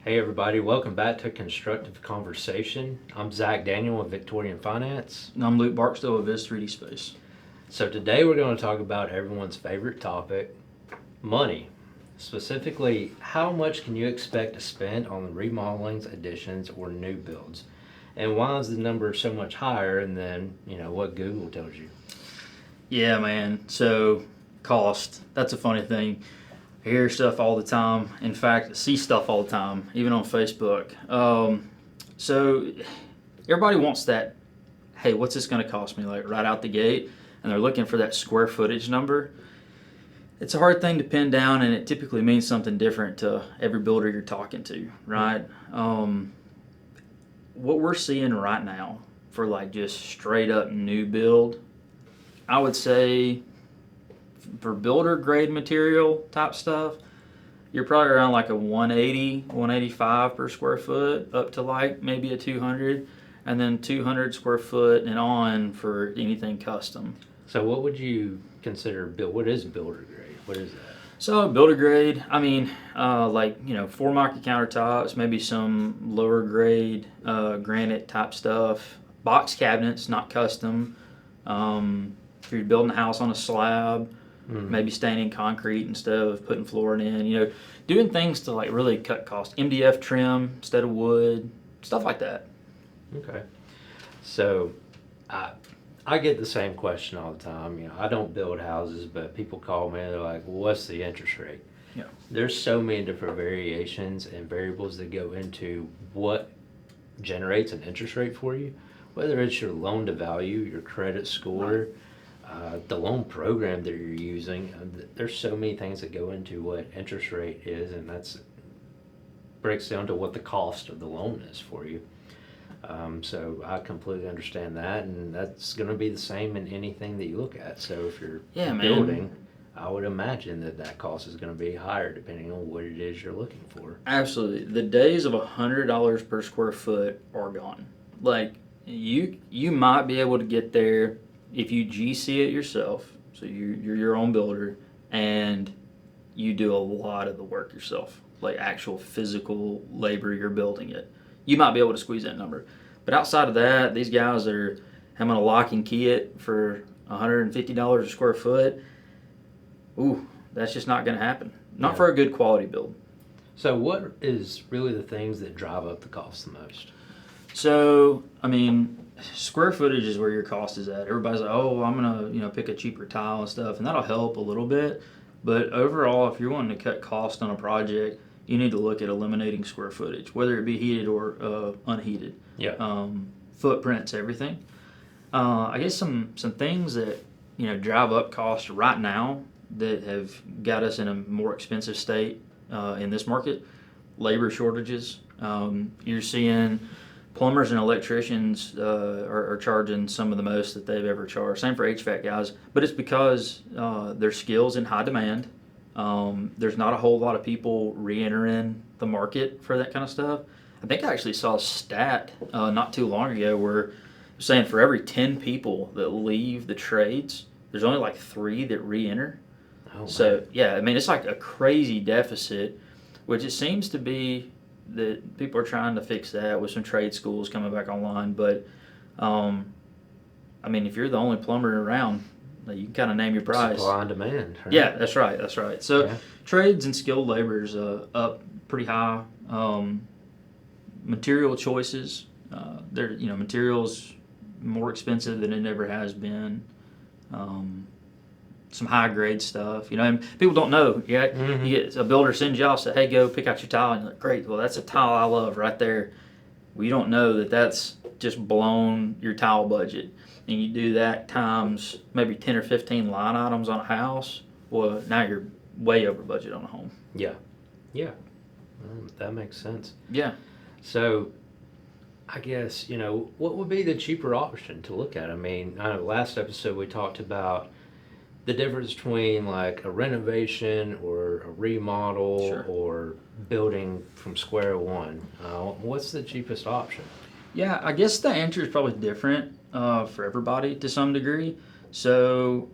Hey everybody, welcome back to Constructive Conversation. I'm Zach Daniel of Victorian Finance. And I'm Luke Barksdale of Viz 3D Space. So today we're going to talk about everyone's favorite topic, money. Specifically, how much can you expect to spend on remodelings, additions, or new builds? And why is the number so much higher than, what Google tells you? Yeah, man. So, cost. That's a funny thing. I hear stuff all the time. In fact, I see stuff all the time, even on Facebook. So, everybody wants that, hey, what's this going to cost me, like right out the gate? And they're looking for that square footage number. It's a hard thing to pin down, and it typically means something different to every builder you're talking to, right? What we're seeing right now for like just straight up new build, I would say for builder grade material type stuff, you're probably around like a 180, 185 per square foot up to like maybe a 200, and then 200 square foot and on for anything custom. So what would you consider what is builder grade? What is that? So builder grade, I mean, Formica countertops, maybe some lower grade granite type stuff, box cabinets, not custom. If you're building a house on a slab, maybe staining concrete instead of putting flooring in, doing things to like really cut costs. MDF trim instead of wood, stuff like that. Okay. So I get the same question all the time. I don't build houses, but people call me and they're like, well, what's the interest rate? Yeah. There's so many different variations and variables that go into what generates an interest rate for you, whether it's your loan to value, your credit score, the loan program that you're using. There's so many things that go into what interest rate is, and that's breaks down to what the cost of the loan is for you. So I completely understand that, and that's going to be the same in anything that you look at. So if you're building, I would imagine that cost is going to be higher depending on what it is you're looking for. Absolutely. The days of $100 per square foot are gone. Like, you might be able to get there if you GC it yourself, so you're your own builder, and you do a lot of the work yourself, like actual physical labor you're building it. You might be able to squeeze that number. But outside of that, these guys are having a lock and key it for $150 a square foot. Ooh, that's just not going to happen. Not for a good quality build. So what is really the things that drive up the cost the most? So, I mean, square footage is where your cost is at. Everybody's like, oh, I'm going to pick a cheaper tile and stuff, and that'll help a little bit. But overall, if you're wanting to cut cost on a project, you need to look at eliminating square footage, whether it be heated or unheated. Yeah. Footprints, everything. I guess some things that drive up costs right now that have got us in a more expensive state in this market. Labor shortages. You're seeing plumbers and electricians are charging some of the most that they've ever charged. Same for HVAC guys, but it's because their skills in high demand. There's not a whole lot of people re-entering the market for that kind of stuff. I think I actually saw a stat not too long ago where saying for every 10 people that leave the trades, there's only like 3 that re-enter. Oh, so, yeah, I mean, it's like a crazy deficit, which it seems to be that people are trying to fix that with some trade schools coming back online. But, I mean, if you're the only plumber around, you can kind of name your price. Supply and demand. Right? Yeah, that's right. So trades and skilled labor is up pretty high. Material choices, materials more expensive than it ever has been. Some high grade stuff, and people don't know. Yeah, You get a builder sends you off, say, "Hey, go pick out your tile," and you're like, "Great, well, that's a tile I love right there." Well, you don't know that that's just blown your tile budget. And you do that times maybe 10 or 15 line items on a house, well, now you're way over budget on a home. Yeah. That makes sense. Yeah. So I guess, what would be the cheaper option to look at? I mean, last episode we talked about the difference between like a renovation or a remodel or building from square one. What's the cheapest option? Yeah, I guess the answer is probably different for everybody to some degree. So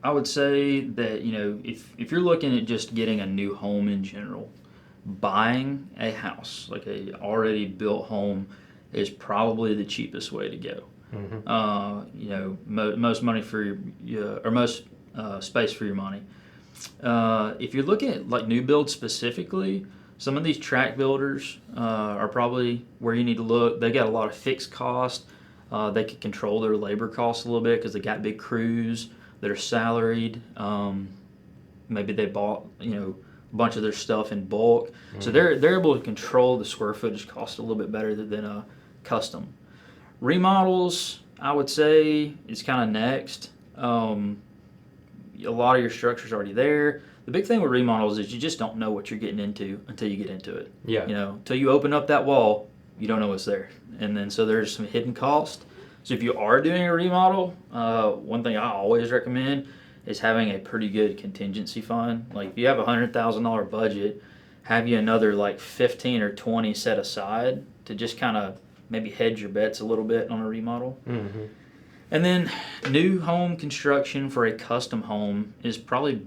I would say that, if you're looking at just getting a new home in general, buying a house, like a already built home, is probably the cheapest way to go. Most money for or most space for your money. If you're looking at like new builds specifically, some of these tract builders are probably where you need to look. They got a lot of fixed cost. They can control their labor costs a little bit because they got big crews that are salaried. Maybe they bought a bunch of their stuff in bulk, so they're able to control the square footage cost a little bit better than a custom. Remodels, I would say, is kind of next. A lot of your structure's already there. The big thing with remodels is you just don't know what you're getting into until you get into it. Yeah. Until you open up that wall, you don't know what's there. And then so there's some hidden cost. So if you are doing a remodel, one thing I always recommend is having a pretty good contingency fund. Like if you have a $100,000 budget, have you another like 15 or 20 set aside to just kind of maybe hedge your bets a little bit on a remodel. And then new home construction for a custom home is probably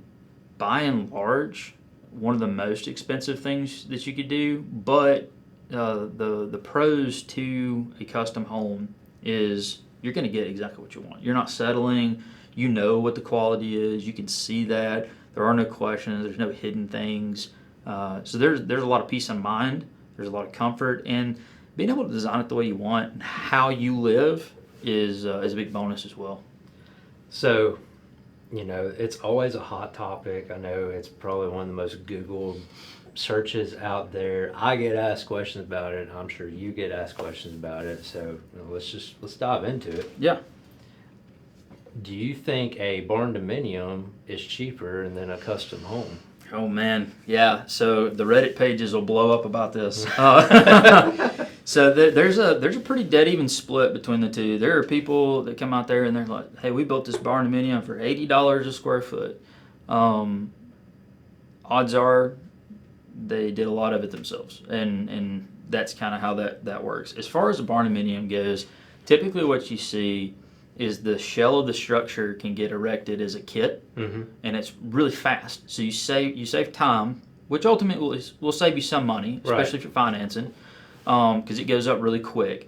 by and large one of the most expensive things that you could do. But the pros to a custom home is you're going to get exactly what you want. You're not settling. You know what the quality is. You can see that. There are no questions. There's no hidden things. So there's a lot of peace of mind. There's a lot of comfort. And being able to design it the way you want and how you live is a big bonus as well. So, it's always a hot topic. I know it's probably one of the most Googled searches out there. I get asked questions about it. I'm sure you get asked questions about it. So let's dive into it. Yeah. Do you think a barn dominium is cheaper than a custom home? Oh man, yeah. So the Reddit pages will blow up about this. So there's a pretty dead even split between the two. There are people that come out there and they're like, "Hey, we built this barn dominium for $80 a square foot." Odds are they did a lot of it themselves, and that's kind of how that works. As far as the barn dominium goes, typically what you see is the shell of the structure can get erected as a kit, and it's really fast. So you save time, which ultimately will save you some money, especially if you're financing, because it goes up really quick.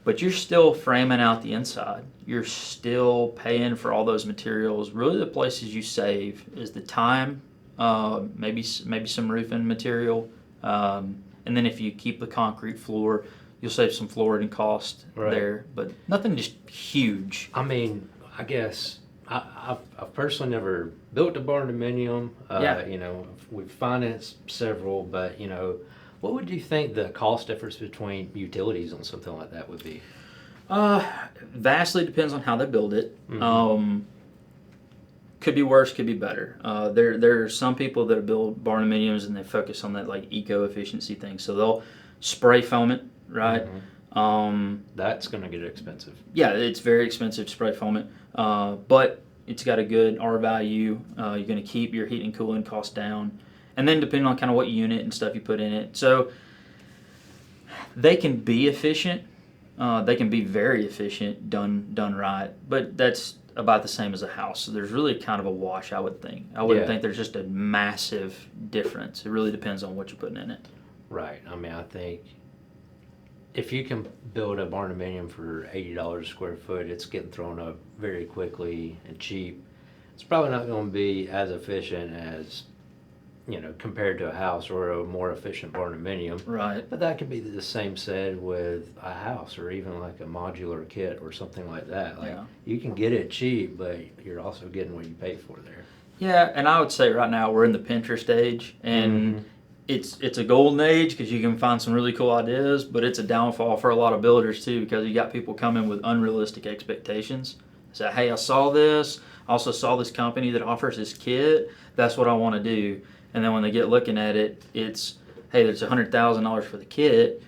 But you're still framing out the inside. You're still paying for all those materials. Really, the places you save is the time, maybe some roofing material, and then if you keep the concrete floor, you'll save some flooring cost there, but nothing just huge. I mean, I guess I've personally never built a barn dominium. We've financed several, but what would you think the cost difference between utilities on something like that would be? Vastly depends on how they build it. Could be worse, could be better. There are some people that build barn dominiums and they focus on that like eco-efficiency thing. So they'll spray foam it, right? That's going to get expensive. Yeah, it's very expensive to spray foam it, but it's got a good R value. You're going to keep your heat and cooling costs down, and then depending on kind of what unit and stuff you put in it, so they can be efficient. They can be very efficient done right, but that's about the same as a house. So there's really kind of a wash, I would think. I wouldn't think there's just a massive difference. It really depends on what you're putting in it. Right. I mean, I think if you can build a barn dominium for $80 a square foot, it's getting thrown up very quickly and cheap. It's probably not going to be as efficient as, compared to a house or a more efficient barn dominium. Right. But that could be the same said with a house or even like a modular kit or something like that. Like you can get it cheap, but you're also getting what you pay for there. Yeah, and I would say right now we're in the Pinterest age, and it's a golden age because you can find some really cool ideas, but it's a downfall for a lot of builders too because you got people coming with unrealistic expectations. Say, hey, I saw this. I also saw this company that offers this kit. That's what I want to do. And then when they get looking at it, it's, hey, there's $100,000 for the kit,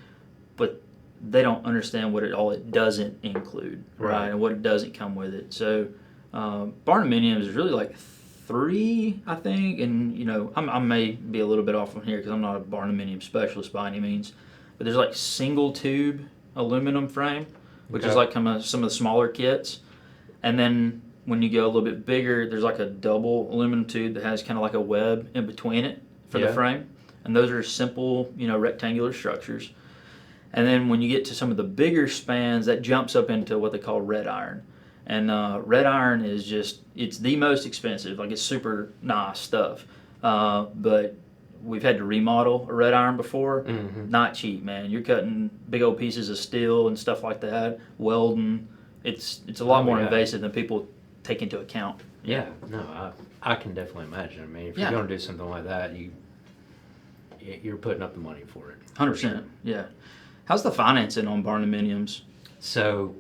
but they don't understand what it doesn't include, right? And what it doesn't come with it. So barn dominiums is really like 3, I think, and I may be a little bit off on here because I'm not a barn dominium specialist by any means, but there's like single tube aluminum frame, which is like some of the smaller kits, and then when you go a little bit bigger, there's like a double aluminum tube that has kind of like a web in between it for the frame, and those are simple, rectangular structures. And then when you get to some of the bigger spans, that jumps up into what they call red iron. And red iron is it's the most expensive. Like, it's super nice stuff. But we've had to remodel a red iron before. Mm-hmm. Not cheap, man. You're cutting big old pieces of steel and stuff like that, welding. It's a lot more invasive than people take into account. Yeah, no, I can definitely imagine. I mean, if you're going to do something like that, you're putting up the money for it. 100%. Sure. Yeah. How's the financing on barndominiums? So,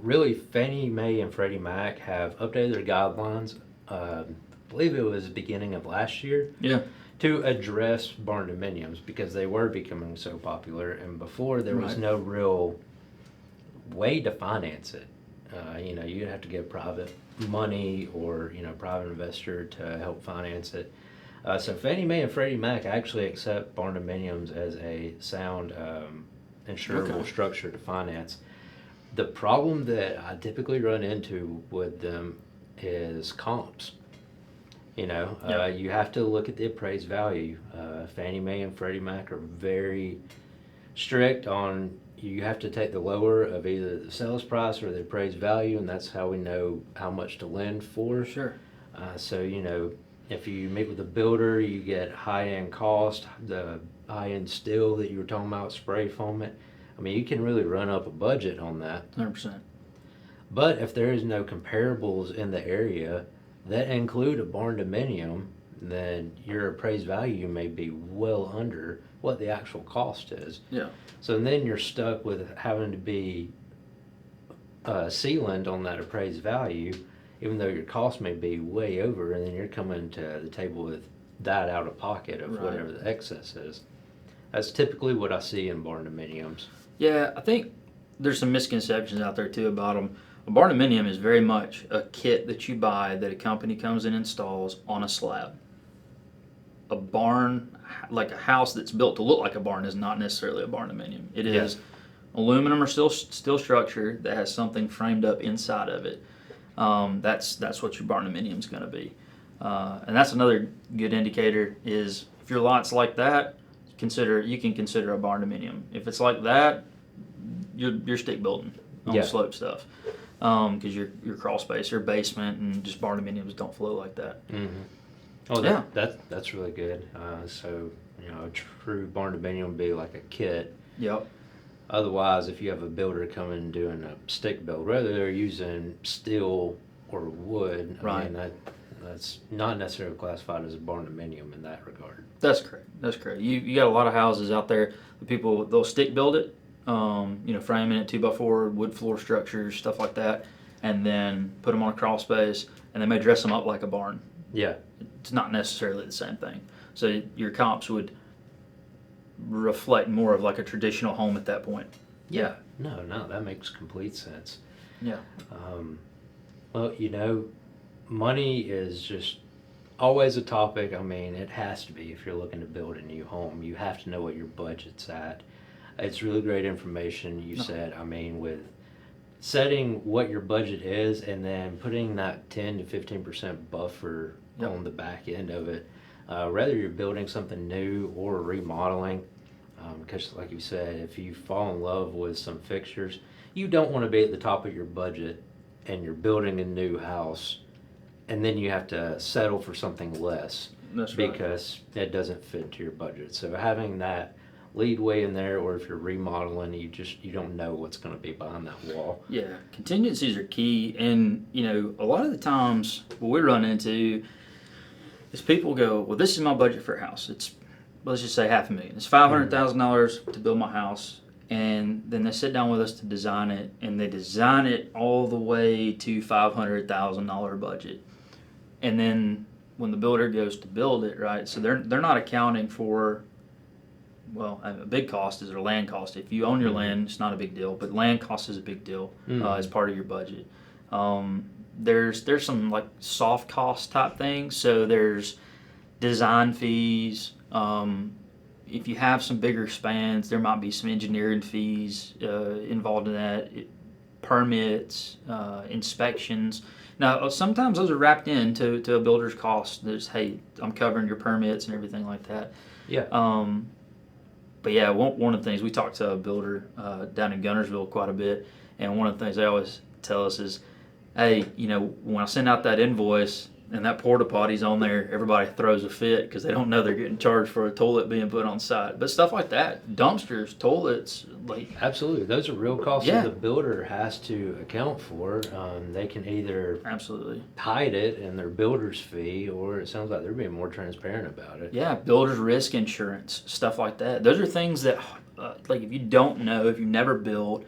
really, Fannie Mae and Freddie Mac have updated their guidelines. I believe it was the beginning of last year. Yeah. To address barndominiums because they were becoming so popular, and before there was no real way to finance it. You'd have to get private money or private investor to help finance it. So Fannie Mae and Freddie Mac actually accept barndominiums as a sound insurable structure to finance. The problem that I typically run into with them is comps. You have to look at the appraised value. Fannie Mae and Freddie Mac are very strict on you have to take the lower of either the sales price or the appraised value, and that's how we know how much to lend for. Sure. So, if you meet with a builder, you get high-end cost, the high-end steel that you were talking about, spray foam it. I mean, you can really run up a budget on that. 100%. But if there is no comparables in the area that include a barndominium, then your appraised value may be well under what the actual cost is. Yeah. So then you're stuck with having to be sealant on that appraised value, even though your cost may be way over, and then you're coming to the table with that out of pocket of whatever the excess is. That's typically what I see in barndominiums. Yeah, I think there's some misconceptions out there too about them. A barndominium is very much a kit that you buy that a company comes and installs on a slab. A barn, like a house that's built to look like a barn, is not necessarily a barndominium. It is aluminum or steel structure that has something framed up inside of it. That's what your barndominium is going to be. And that's another good indicator is if your lot's like that, you can consider a barndominium. If it's like that, you're stick building on slope stuff. Because your crawl space, your basement, and just barndominiums don't flow like that. Mm-hmm. Oh, that's really good. So a true barndominium would be like a kit. Yep. Otherwise, if you have a builder coming and doing a stick build, whether they're using steel or wood, I mean, that's not necessarily classified as a barndominium in that regard. That's correct. You got a lot of houses out there. The people, they'll stick build it. Framing it 2x4 wood floor structures, stuff like that, and then put them on a crawl space, and they may dress them up like a barn. Yeah. It's not necessarily the same thing. So your comps would reflect more of like a traditional home at that point. Yeah. No, that makes complete sense. Yeah. Well, money is just always a topic. I mean, it has to be if you're looking to build a new home. You have to know what your budget's at. It's really great information you said. I mean, with setting what your budget is and then putting that 10 to 15% buffer on the back end of it, whether you're building something new or remodeling, because like you said, if you fall in love with some fixtures, you don't want to be at the top of your budget and you're building a new house and then you have to settle for something less. That's right. Because it doesn't fit into your budget. So having that leadway in there, or if you're remodeling, you don't know what's going to be behind that wall. Yeah, contingencies are key, and a lot of the times what we run into is people go, well, this is my budget for a house. It's, let's just say $500,000. It's $500,000 to build my house, and then they sit down with us to design it, and they design it all the way to $500,000 budget, and then when the builder goes to build it, right? So they're not accounting for. Well, a big cost is their land cost. If you own your land, it's not a big deal, but land cost is a big deal as part of your budget. There's some like soft cost type things. So there's design fees. If you have some bigger spans, there might be some engineering fees involved in that. Permits, inspections. Now, sometimes those are wrapped into a builder's cost. There's, hey, I'm covering your permits and everything like that. Yeah. But yeah, one of the things, we talked to a builder down in Gunnersville quite a bit, and one of the things they always tell us is, hey, when I send out that invoice and that porta potty's on there, everybody throws a fit because they don't know they're getting charged for a toilet being put on site. But stuff like that, dumpsters, toilets, like Absolutely. Those are real costs Yeah. that the builder has to account for. They can either absolutely. hide it in their builder's fee, or it sounds like they're being more transparent about it. Yeah, builder's risk insurance, stuff like that. Those are things that, like, if you don't know, if you've never built,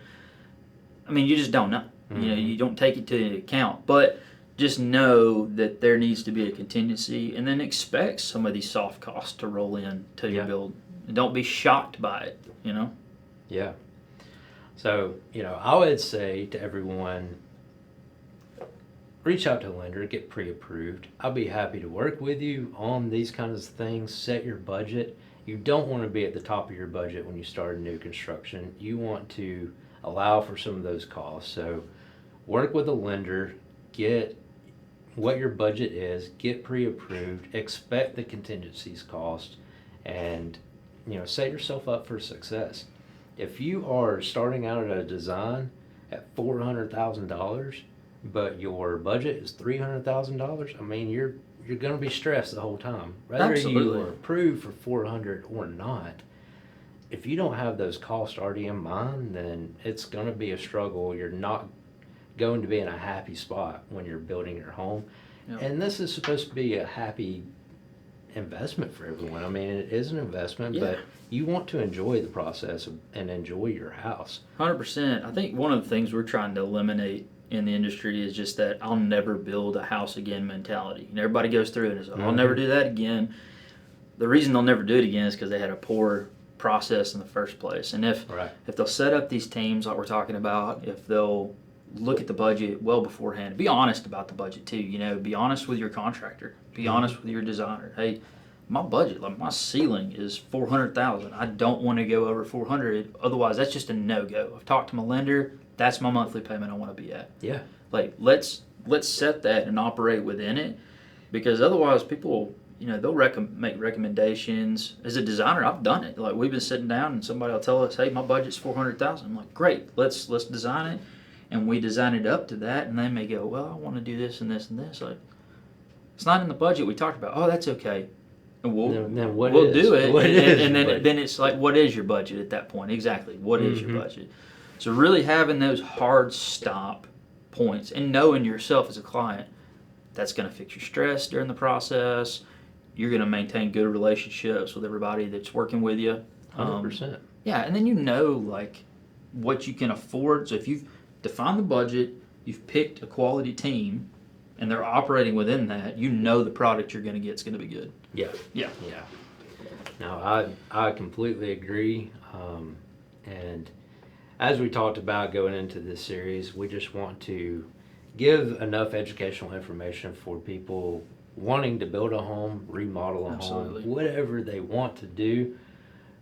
I mean, you just don't know. You don't take it to account. But just know that there needs to be a contingency, and then expect some of these soft costs to roll in to your Yeah. build. And don't be shocked by it, Yeah. So, I would say to everyone, reach out to a lender, get pre-approved. I'll be happy to work with you on these kinds of things. Set your budget. You don't want to be at the top of your budget when you start a new construction. You want to allow for some of those costs. So work with a lender, get what your budget is, get pre-approved, expect the contingencies cost, and set yourself up for success. If you are starting out at a design at $400,000, but your budget is $300,000, I mean, you're going to be stressed the whole time. Whether Absolutely. you are approved for 400 or not, if you don't have those costs already in mind, then it's going to be a struggle. You're not going to be in a happy spot when you're building your home. Yep. And this is supposed to be a happy investment for everyone. I mean, it is an investment, but you want to enjoy the process and enjoy your house. 100%. I think one of the things we're trying to eliminate in the industry is just that I'll never build a house again mentality. Everybody goes through it and says, I'll never do that again. The reason they'll never do it again is because they had a poor process in the first place. And if they'll set up these teams like we're talking about, if they'll look at the budget well beforehand, be honest about the budget too. Be honest with your contractor, be honest with your designer. Hey, my budget, like my ceiling is $400,000. I don't want to go over 400. Otherwise, that's just a no-go. I've talked to my lender. That's my monthly payment I want to be at. Yeah. Like let's set that and operate within it, because otherwise people, they'll make recommendations. As a designer, I've done it. Like we've been sitting down and somebody will tell us, hey, my budget's $400,000. I'm like, great, let's design it, and we design it up to that. And they may go, well, I want to do this and this and this. Like, it's not in the budget we talked about. Oh, that's okay. And we'll do it. And then it's like, what is your budget at that point? Exactly. What is your budget? So really having those hard stop points and knowing yourself as a client, that's going to fix your stress during the process. You're going to maintain good relationships with everybody that's working with you. 100%. Yeah, and then like what you can afford. So if you've defined the budget, you've picked a quality team, and they're operating within that, the product you're going to get is going to be good. Yeah. Yeah. No, I completely agree. And as we talked about going into this series, we just want to give enough educational information for people wanting to build a home, remodel a home, whatever they want to do,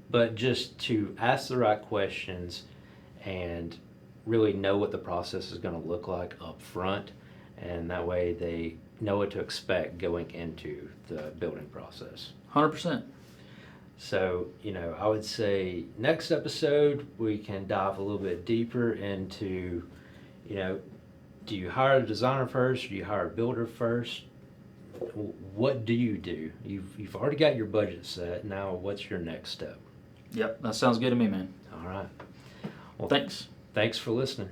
but just to ask the right questions and really know what the process is going to look like up front, and that way they know what to expect going into the building process. 100%. So, I would say next episode we can dive a little bit deeper into, do you hire a designer first, or do you hire a builder first? What do you do? You've already got your budget set. Now, what's your next step? Yep, that sounds good to me, man. All right. Well, Thanks. Thanks for listening.